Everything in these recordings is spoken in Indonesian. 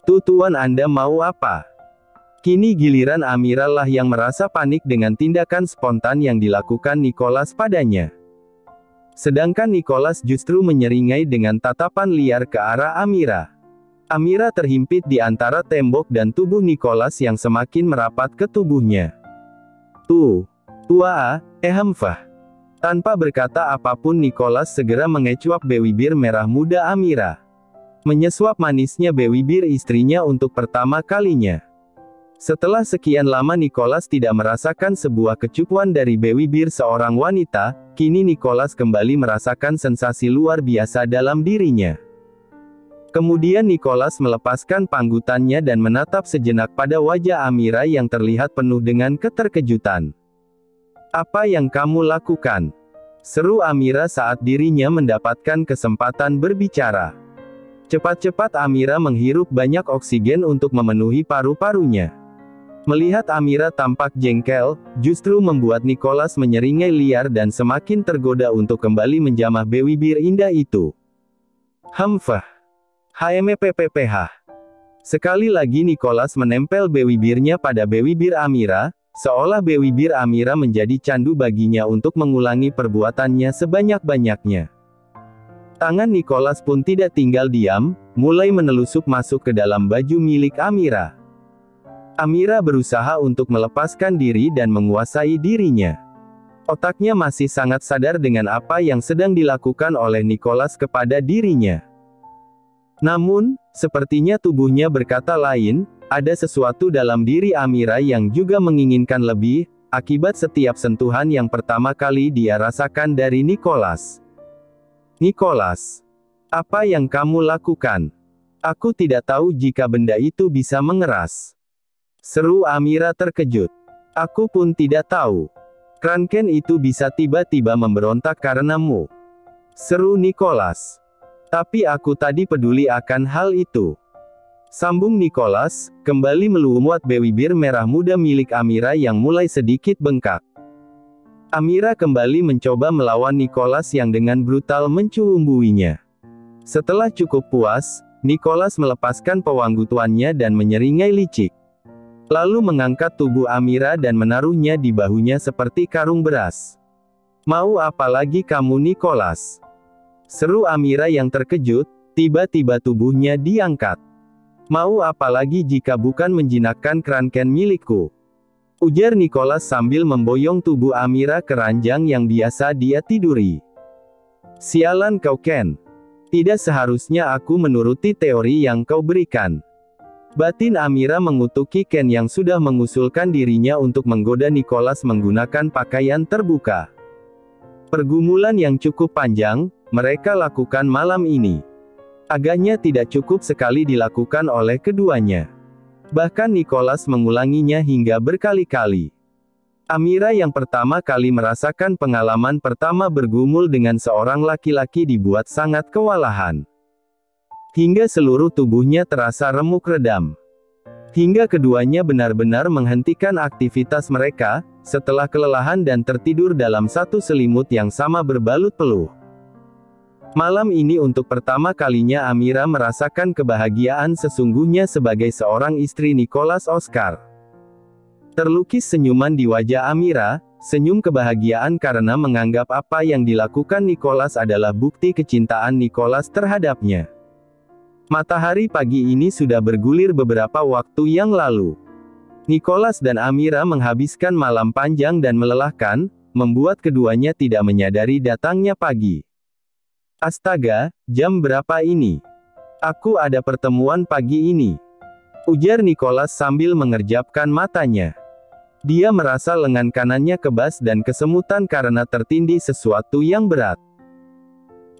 Tuan Anda mau apa? Kini giliran Amira lah yang merasa panik dengan tindakan spontan yang dilakukan Nicholas padanya. Sedangkan Nicholas justru menyeringai dengan tatapan liar ke arah Amira. Amira terhimpit di antara tembok dan tubuh Nicholas yang semakin merapat ke tubuhnya. Tua, Hamfah. Tanpa berkata apapun Nicholas segera mengecuap bibir merah muda Amira. Menyesuap manisnya bibir istrinya untuk pertama kalinya. Setelah sekian lama Nicholas tidak merasakan sebuah kecupuan dari bibir seorang wanita, kini Nicholas kembali merasakan sensasi luar biasa dalam dirinya. Kemudian Nicholas melepaskan panggutannya dan menatap sejenak pada wajah Amira yang terlihat penuh dengan keterkejutan. "Apa yang kamu lakukan?" seru Amira saat dirinya mendapatkan kesempatan berbicara. Cepat-cepat Amira menghirup banyak oksigen untuk memenuhi paru-parunya. Melihat Amira tampak jengkel, justru membuat Nicholas menyeringai liar dan semakin tergoda untuk kembali menjamah bibir indah itu. "Hamfah. HMPPPH." Sekali lagi Nicholas menempel bibirnya pada bibir Amira, seolah bibir Amira menjadi candu baginya untuk mengulangi perbuatannya sebanyak-banyaknya. Tangan Nicholas pun tidak tinggal diam, mulai menelusup masuk ke dalam baju milik Amira. Amira berusaha untuk melepaskan diri dan menguasai dirinya. Otaknya masih sangat sadar dengan apa yang sedang dilakukan oleh Nicholas kepada dirinya. Namun, sepertinya tubuhnya berkata lain, ada sesuatu dalam diri Amira yang juga menginginkan lebih, akibat setiap sentuhan yang pertama kali dia rasakan dari Nicholas. "Nicholas, apa yang kamu lakukan? Aku tidak tahu jika benda itu bisa mengeras," seru Amira terkejut. "Aku pun tidak tahu. Kraken itu bisa tiba-tiba memberontak karenamu," seru Nicholas. "Tapi aku tadi peduli akan hal itu," sambung Nicholas, kembali melumat bibir merah muda milik Amira yang mulai sedikit bengkak. Amira kembali mencoba melawan Nicholas yang dengan brutal mencumbuinya. Setelah cukup puas, Nicholas melepaskan pewanggutuannya dan menyeringai licik. Lalu mengangkat tubuh Amira dan menaruhnya di bahunya seperti karung beras. "Mau apa lagi kamu Nicholas?" seru Amira yang terkejut, tiba-tiba tubuhnya diangkat. "Mau apa lagi jika bukan menjinakkan Kraken milikku?" ujar Nicholas sambil memboyong tubuh Amira ke ranjang yang biasa dia tiduri. "Sialan kau Ken. Tidak seharusnya aku menuruti teori yang kau berikan." Batin Amira mengutuki Ken yang sudah mengusulkan dirinya untuk menggoda Nicholas menggunakan pakaian terbuka. Pergumulan yang cukup panjang, mereka lakukan malam ini. Agaknya tidak cukup sekali dilakukan oleh keduanya. Bahkan Nicholas mengulanginya hingga berkali-kali. Amira yang pertama kali merasakan pengalaman pertama bergumul dengan seorang laki-laki dibuat sangat kewalahan. Hingga seluruh tubuhnya terasa remuk redam. Hingga keduanya benar-benar menghentikan aktivitas mereka, setelah kelelahan dan tertidur dalam satu selimut yang sama berbalut peluh. Malam ini untuk pertama kalinya Amira merasakan kebahagiaan sesungguhnya sebagai seorang istri Nicholas Oscar. Terlukis senyuman di wajah Amira, senyum kebahagiaan karena menganggap apa yang dilakukan Nicholas adalah bukti kecintaan Nicholas terhadapnya. Matahari pagi ini sudah bergulir beberapa waktu yang lalu. Nicholas dan Amira menghabiskan malam panjang dan melelahkan, membuat keduanya tidak menyadari datangnya pagi. "Astaga, jam berapa ini? Aku ada pertemuan pagi ini," ujar Nicholas sambil mengerjapkan matanya. Dia merasa lengan kanannya kebas dan kesemutan karena tertindih sesuatu yang berat.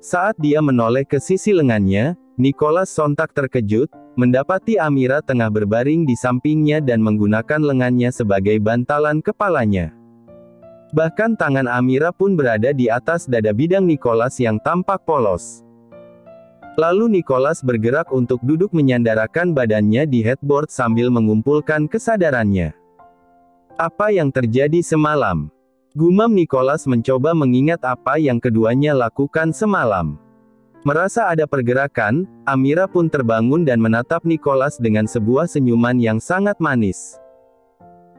Saat dia menoleh ke sisi lengannya, Nicholas sontak terkejut, mendapati Amira tengah berbaring di sampingnya dan menggunakan lengannya sebagai bantalan kepalanya. Bahkan tangan Amira pun berada di atas dada bidang Nicholas yang tampak polos. Lalu Nicholas bergerak untuk duduk menyandarkan badannya di headboard sambil mengumpulkan kesadarannya. "Apa yang terjadi semalam?" gumam Nicholas mencoba mengingat apa yang keduanya lakukan semalam. Merasa ada pergerakan, Amira pun terbangun dan menatap Nicholas dengan sebuah senyuman yang sangat manis.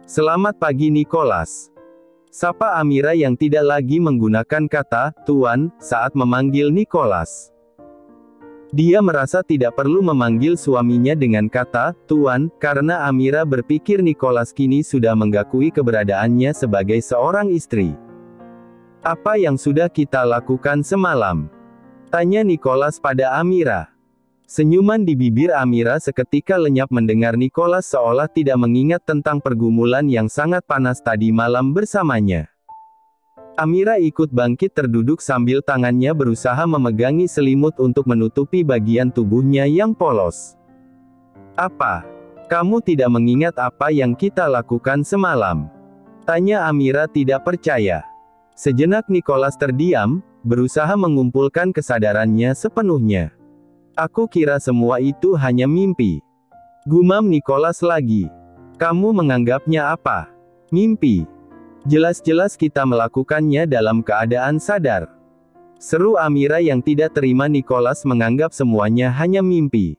"Selamat pagi Nicholas," sapa Amira yang tidak lagi menggunakan kata "Tuan" saat memanggil Nicholas. Dia merasa tidak perlu memanggil suaminya dengan kata "Tuan", karena Amira berpikir Nicholas kini sudah mengakui keberadaannya sebagai seorang istri. "Apa yang sudah kita lakukan semalam?" tanya Nicholas pada Amira. Senyuman di bibir Amira seketika lenyap mendengar Nicholas seolah tidak mengingat tentang pergumulan yang sangat panas tadi malam bersamanya. Amira ikut bangkit terduduk sambil tangannya berusaha memegangi selimut untuk menutupi bagian tubuhnya yang polos. "Apa? Kamu tidak mengingat apa yang kita lakukan semalam?" tanya Amira tidak percaya. Sejenak Nicholas terdiam, berusaha mengumpulkan kesadarannya sepenuhnya. "Aku kira semua itu hanya mimpi," gumam Nicholas lagi. "Kamu menganggapnya apa? Mimpi? Jelas-jelas kita melakukannya dalam keadaan sadar," seru Amira yang tidak terima Nicholas menganggap semuanya hanya mimpi.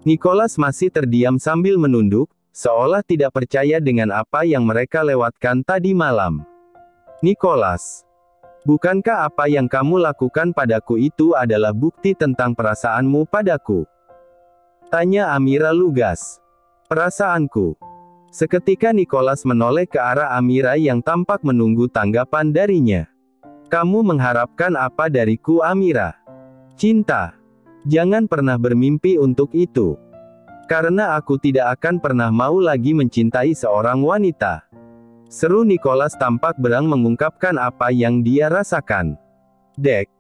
Nicholas masih terdiam sambil menunduk, seolah tidak percaya dengan apa yang mereka lewatkan tadi malam. "Nicholas, bukankah apa yang kamu lakukan padaku itu adalah bukti tentang perasaanmu padaku?" tanya Amira lugas. "Perasaanku?" Seketika Nicholas menoleh ke arah Amira yang tampak menunggu tanggapan darinya. "Kamu mengharapkan apa dariku Amira? Cinta? Jangan pernah bermimpi untuk itu. Karena aku tidak akan pernah mau lagi mencintai seorang wanita," seru Nicholas tampak berang mengungkapkan apa yang dia rasakan. Dek.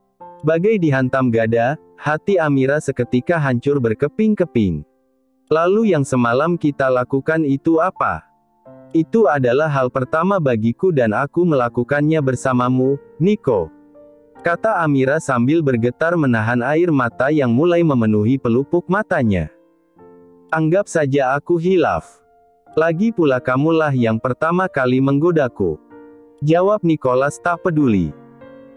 Bagai dihantam gada, hati Amira seketika hancur berkeping-keping. "Lalu yang semalam kita lakukan itu apa?" "Itu adalah hal pertama bagiku dan aku melakukannya bersamamu, Nico," kata Amira sambil bergetar menahan air mata yang mulai memenuhi pelupuk matanya. "Anggap saja aku hilaf. Lagi pula kamulah yang pertama kali menggodaku," jawab Nicholas tak peduli.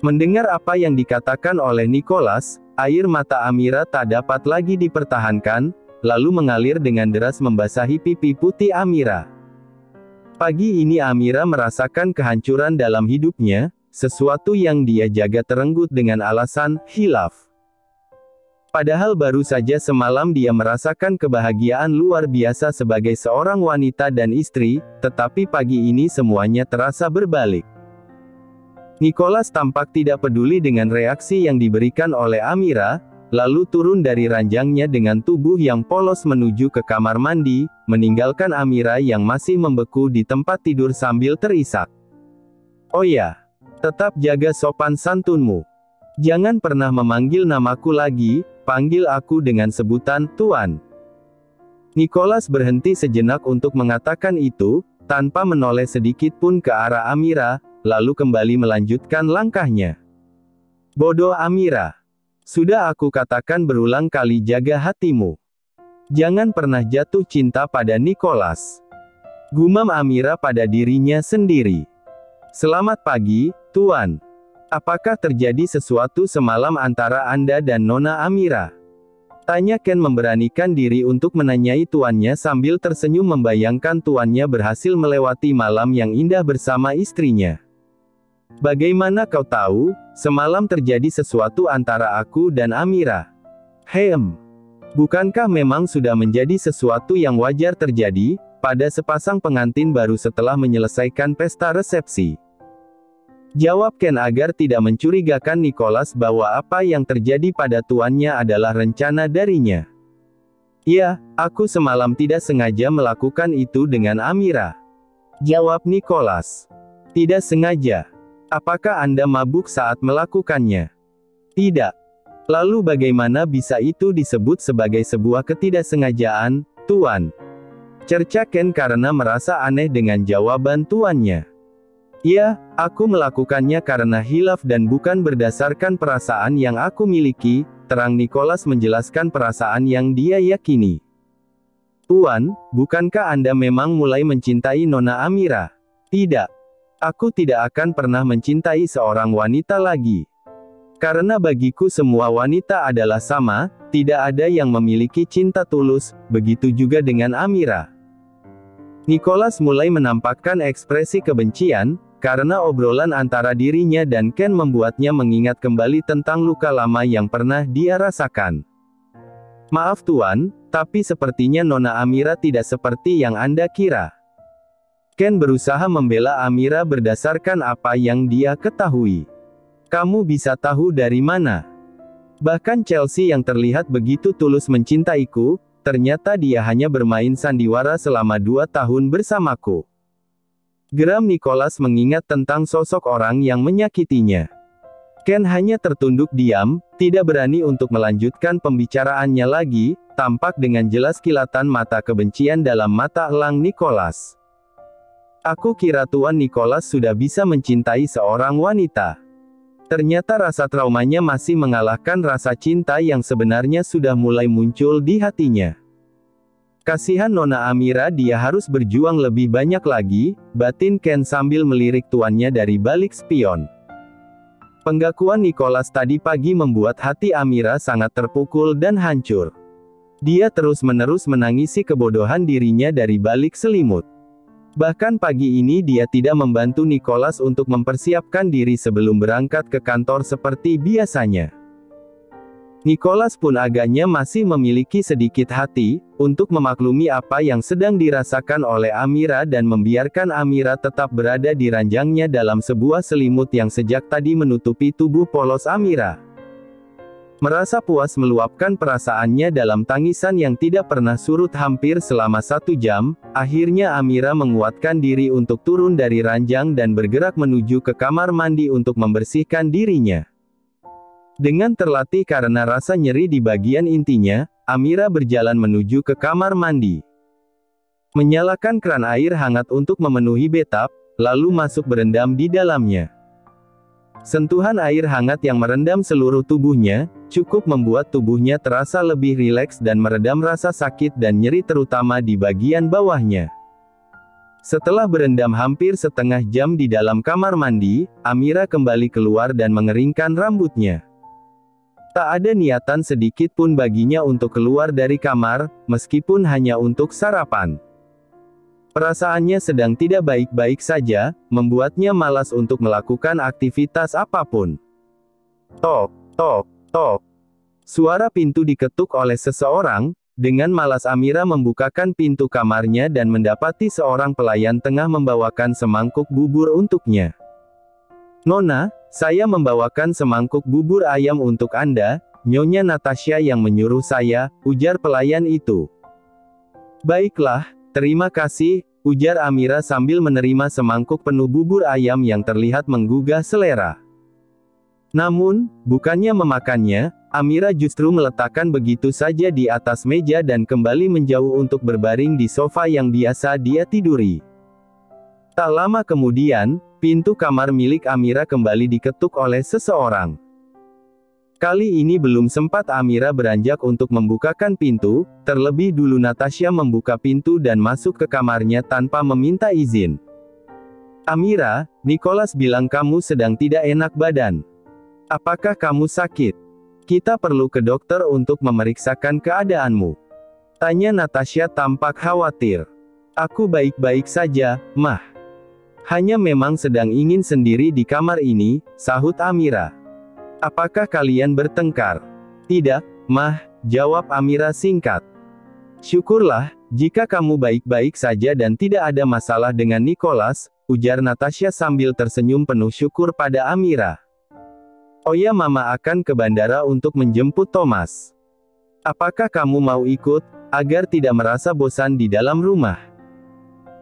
Mendengar apa yang dikatakan oleh Nicholas, air mata Amira tak dapat lagi dipertahankan, lalu mengalir dengan deras membasahi pipi putih Amira. Pagi ini Amira merasakan kehancuran dalam hidupnya, sesuatu yang dia jaga terenggut dengan alasan hilaf. Padahal baru saja semalam dia merasakan kebahagiaan luar biasa sebagai seorang wanita dan istri, tetapi pagi ini semuanya terasa berbalik. Nicholas tampak tidak peduli dengan reaksi yang diberikan oleh Amira, lalu turun dari ranjangnya dengan tubuh yang polos menuju ke kamar mandi, meninggalkan Amira yang masih membeku di tempat tidur sambil terisak. "Oh ya, tetap jaga sopan santunmu. Jangan pernah memanggil namaku lagi, panggil aku dengan sebutan Tuan." Nicholas berhenti sejenak untuk mengatakan itu, tanpa menoleh sedikit pun ke arah Amira, lalu kembali melanjutkan langkahnya. "Bodoh Amira. Sudah aku katakan berulang kali jaga hatimu. Jangan pernah jatuh cinta pada Nicholas," gumam Amira pada dirinya sendiri. "Selamat pagi, Tuan. Apakah terjadi sesuatu semalam antara Anda dan Nona Amira?" tanya Ken memberanikan diri untuk menanyai tuannya sambil tersenyum membayangkan tuannya berhasil melewati malam yang indah bersama istrinya. "Bagaimana kau tahu, semalam terjadi sesuatu antara aku dan Amira?" Bukankah memang sudah menjadi sesuatu yang wajar terjadi, pada sepasang pengantin baru setelah menyelesaikan pesta resepsi?" jawab Ken agar tidak mencurigakan Nicholas bahwa apa yang terjadi pada tuannya adalah rencana darinya. "Ya, aku semalam tidak sengaja melakukan itu dengan Amira," jawab Nicholas. "Tidak sengaja? Apakah Anda mabuk saat melakukannya?" "Tidak." "Lalu bagaimana bisa itu disebut sebagai sebuah ketidaksengajaan, Tuan?" cerca Ken karena merasa aneh dengan jawaban tuannya. "Ya, aku melakukannya karena hilaf dan bukan berdasarkan perasaan yang aku miliki," terang Nicholas menjelaskan perasaan yang dia yakini. "Tuan, bukankah Anda memang mulai mencintai Nona Amira?" "Tidak. Aku tidak akan pernah mencintai seorang wanita lagi." Karena bagiku semua wanita adalah sama, tidak ada yang memiliki cinta tulus, begitu juga dengan Amira. Nicholas mulai menampakkan ekspresi kebencian, karena obrolan antara dirinya dan Ken membuatnya mengingat kembali tentang luka lama yang pernah dia rasakan. Maaf Tuan, tapi sepertinya Nona Amira tidak seperti yang Anda kira. Ken berusaha membela Amira berdasarkan apa yang dia ketahui. Kamu bisa tahu dari mana? Bahkan Chelsea yang terlihat begitu tulus mencintaiku, ternyata dia hanya bermain sandiwara selama 2 tahun bersamaku. Geram Nicholas mengingat tentang sosok orang yang menyakitinya. Ken hanya tertunduk diam, tidak berani untuk melanjutkan pembicaraannya lagi, tampak dengan jelas kilatan mata kebencian dalam mata elang Nicholas. Aku kira Tuan Nicholas sudah bisa mencintai seorang wanita. Ternyata rasa traumanya masih mengalahkan rasa cinta yang sebenarnya sudah mulai muncul di hatinya. Kasihan Nona Amira, dia harus berjuang lebih banyak lagi, batin Ken sambil melirik tuannya dari balik spion. Penggakuan Nicholas tadi pagi membuat hati Amira sangat terpukul dan hancur. Dia terus-menerus menangisi kebodohan dirinya dari balik selimut. Bahkan pagi ini dia tidak membantu Nicholas untuk mempersiapkan diri sebelum berangkat ke kantor seperti biasanya. Nicholas pun agaknya masih memiliki sedikit hati, untuk memaklumi apa yang sedang dirasakan oleh Amira dan membiarkan Amira tetap berada di ranjangnya dalam sebuah selimut yang sejak tadi menutupi tubuh polos Amira. Merasa puas meluapkan perasaannya dalam tangisan yang tidak pernah surut hampir selama 1 jam, akhirnya Amira menguatkan diri untuk turun dari ranjang dan bergerak menuju ke kamar mandi untuk membersihkan dirinya. Dengan terlatih karena rasa nyeri di bagian intinya, Amira berjalan menuju ke kamar mandi. Menyalakan keran air hangat untuk memenuhi bathtub, lalu masuk berendam di dalamnya. Sentuhan air hangat yang merendam seluruh tubuhnya, cukup membuat tubuhnya terasa lebih rileks dan meredam rasa sakit dan nyeri terutama di bagian bawahnya. Setelah berendam hampir setengah jam di dalam kamar mandi, Amira kembali keluar dan mengeringkan rambutnya. Tak ada niatan sedikit pun baginya untuk keluar dari kamar, meskipun hanya untuk sarapan. Perasaannya sedang tidak baik-baik saja, membuatnya malas untuk melakukan aktivitas apapun. Tok, tok, tok. Suara pintu diketuk oleh seseorang. Dengan malas Amira membukakan pintu kamarnya dan mendapati seorang pelayan tengah membawakan semangkuk bubur untuknya. Nona, saya membawakan semangkuk bubur ayam untuk Anda, Nyonya Natasha yang menyuruh saya, ujar pelayan itu. Baiklah, terima kasih, ujar Amira sambil menerima semangkuk penuh bubur ayam yang terlihat menggugah selera. Namun, bukannya memakannya, Amira justru meletakkan begitu saja di atas meja dan kembali menjauh untuk berbaring di sofa yang biasa dia tiduri. Tak lama kemudian, pintu kamar milik Amira kembali diketuk oleh seseorang. Kali ini belum sempat Amira beranjak untuk membukakan pintu, terlebih dulu Natasha membuka pintu dan masuk ke kamarnya tanpa meminta izin. Amira, Nicholas bilang kamu sedang tidak enak badan. Apakah kamu sakit? Kita perlu ke dokter untuk memeriksakan keadaanmu. Tanya Natasha tampak khawatir. Aku baik-baik saja, Mah. Hanya memang sedang ingin sendiri di kamar ini, sahut Amira. Apakah kalian bertengkar? Tidak, Mah, jawab Amira singkat. Syukurlah, jika kamu baik-baik saja dan tidak ada masalah dengan Nicholas, ujar Natasha sambil tersenyum penuh syukur pada Amira. Oh ya, Mama akan ke bandara untuk menjemput Thomas. Apakah kamu mau ikut, agar tidak merasa bosan di dalam rumah?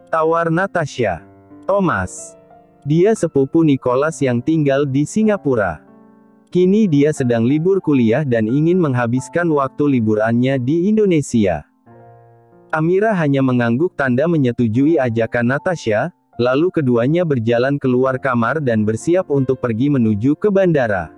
Tawar Natasha. Thomas. Dia sepupu Nicholas yang tinggal di Singapura. Kini dia sedang libur kuliah dan ingin menghabiskan waktu liburannya di Indonesia. Amira hanya mengangguk tanda menyetujui ajakan Natasha, lalu keduanya berjalan keluar kamar dan bersiap untuk pergi menuju ke bandara.